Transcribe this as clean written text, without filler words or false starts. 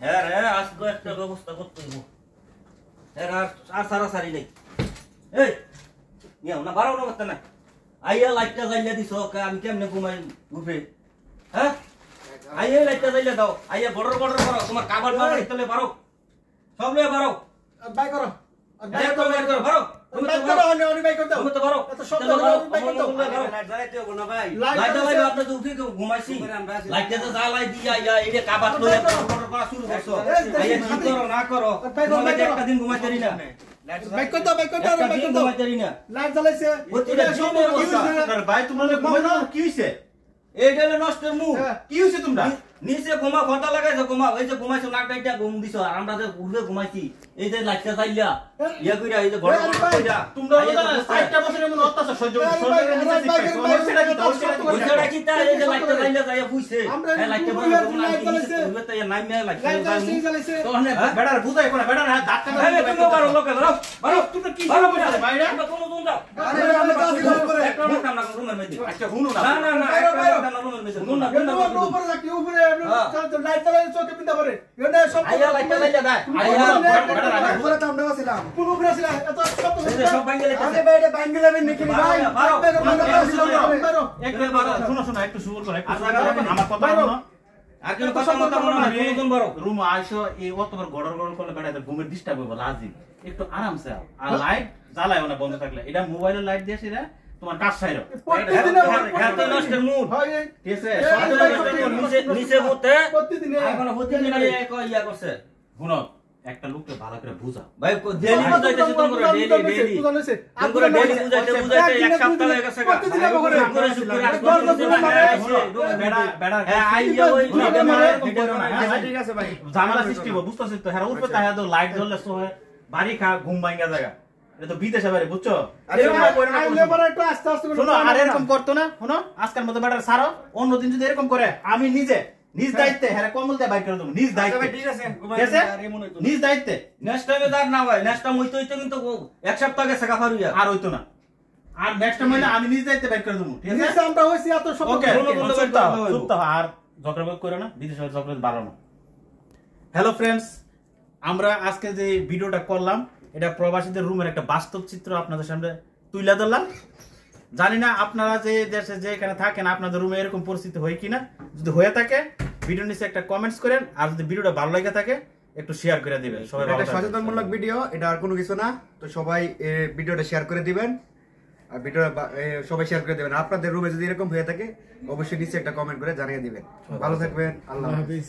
হ্যাঁ রে আজ তো একটা ব্যবস্থা করতে হইব হ্যাঁ আর সারা সারি নেই এই নিও না বারো না করতে না আইয়া লাইটটা জ্বালিয়ে দিছ আমি কেমনে ঘুমাই উঠে হ্যাঁ আইয়া লাইটটা জ্বালিয়ে দাও আইয়া বড় বড় করো তোমার কাবার বাবা ইতলে পারো সব লয়ে পারো বাই করো বাই করো পারো তুমি তো পারো অনি বাই করতে তুমি তো পারো এত শব্দ বাই করতে লাইট জ্বালাইতে হবে না ভাই লাইট জ্বালাই আপনি তো উঠে ঘুমাইছি লাইটটা তো জ্বালাই দিয়া আইয়া এই কাবার লয়ে বড় বড় করা শুরু করছো আইয়া কি করো না করো তুমি একটা দিন ঘুমাইতে পারি না বাই করতে ঘুমাইতে পারি না লাইট জ্বালাইছে ভাই তোমরা ঘুমানো কি হইছে এইটা হলো নষ্টের মুখ কি হইছে তোমরা নিচে ঘুমা ঘটা লাগাইছো ঘুমা ওই যে ঘুমাইছো নাক ডাইটা ঘুম দিছো আর আমরা যে উঠে ঘুমাইছি এই যে লাইটটা চাইলা ইয়া কইরা এই যে ঘর কইরা তোমরা বলো না 60টা বছরের মধ্যে অত্যাচার সহ্য ওইটা কি তা এই যে লাইটটা চাইলা যাইয়া বুঝছে এই লাইটটা বন্ধ করুন না কি তা নাই মে লাইটটা জ্বালাইছে তো মানে বেড়ার বুঝাই কোনা বেড়ার হাত ধাক্কা আরে তুমি বারো লোকে বারো বারো তোমরা কি বারো করছো ভাই রে আমরা কোন কোন দাও আরে আমরা কাজ করে একটা কাম না রুমের মধ্যে আচ্ছা হুনো না না না একটা রুমের মধ্যে নুন না উপরে রাখি উপরে চল লাইট জ্বালাইছে চোখে পিন্দা করে এনে সব আইয়া লাইটটা চাইলা দা আইয়া উপরে তো আমরা ছিলাম কোন উপরে ছিল এত শব্দ সব ভাঙলে আরে বাইরে বাইরে যাবেন নাকি ভাই একবার বারো শুনো শুনো একটু শুরু করো একটু আমার কথা শুনো আর কোন কথা মত মনে না কোন কোন বড় রুম আইসো এই অতবার গড়র গড়র করলে বেড়াতে ঘুমের ডিস্টার্ব হবে লাজিম একটু আরামসে আও আর লাইট জ্বালায়ও না বন্ধ থাকলে এটা মোবাইলের লাইট দিয়ে সেটা তোমার কাজ ছাইরো এত নষ্টের মুড ঠিক আছে নিচে নিচে হতে প্রতিদিন এখন প্রতিদিন ইয়া করছে শুনো একটা লোককে ভালো করে বুঝাও ভাই ডেইলি বুঝাইতেছি তোমরা ডেইলি তোমরা ডেইলি বুঝাইতে এক সপ্তাহ হয়ে গেছে প্রতিদিন করে বেড়া বেড়া আইয়া ওই ঠিক আছে ভাই ঝামেলা সৃষ্টি হবে বুঝতেছিস তো হ্যাঁ উপরে তাহলে তো লাইট জ্বললে সো বাড়ি খা ঘুম ভাঙা জায়গা এটা তো বিদেশে বাড়ি বুঝছো শোনো আর এরকম করতো না শোনো আজকের মতো বেটার সারো অন্যদিন যদি এরকম করে আমি নিজে নিজ দায়িত্বে হ্যাঁ কমল দিয়ে বাইর করে দেবো নিজ দায়িত্বে ঠিক আছে নিজ দায়িত্বে নেক্সট টাইমে দাঁড় না ভাই নেক্সট টাইম হইতো কিন্তু এক সপ্তাহ আগে শেখা পারুয়া আর হইতো না আর নেক্সট টাইম হইলে আমি নিজ দায়িত্বে বাইর করে দেবো ঠিক আছে আমরা হইছি এত সব ওকে চুপ তো আর ঝগড়া করে না বিদেশে ঝগড়া ভালো না হ্যালো ফ্রেন্ডস আমরা আজকে যে ভিডিওটা করলাম এটা প্রবাসীদের রুমের একটা বাস্তব চিত্র আপনাদের সামনে তুলে ধরলাম জানি না আপনারা যে দেশে যে এখানে থাকেন আপনাদের রুমে এরকম পরিস্থিতি হয় কিনা যদি হয়ে থাকে ভিডিওর নিচে একটা কমেন্টস করেন আর যদি ভিডিওটা ভালো লাগে থাকে একটু শেয়ার করে দিবেন সবাই ভালো এটা সচেতনমূলক ভিডিও এটা আর কোনো কিছু না তো সবাই এই ভিডিওটা শেয়ার করে দিবেন আর ভিডিওটা সবাই শেয়ার করে দিবেন আপনাদের রুমে যদি এরকম হয়ে থাকে অবশ্যই নিচে একটা কমেন্ট করে জানিয়ে দিবেন ভালো থাকবেন আল্লাহ হাফেজ।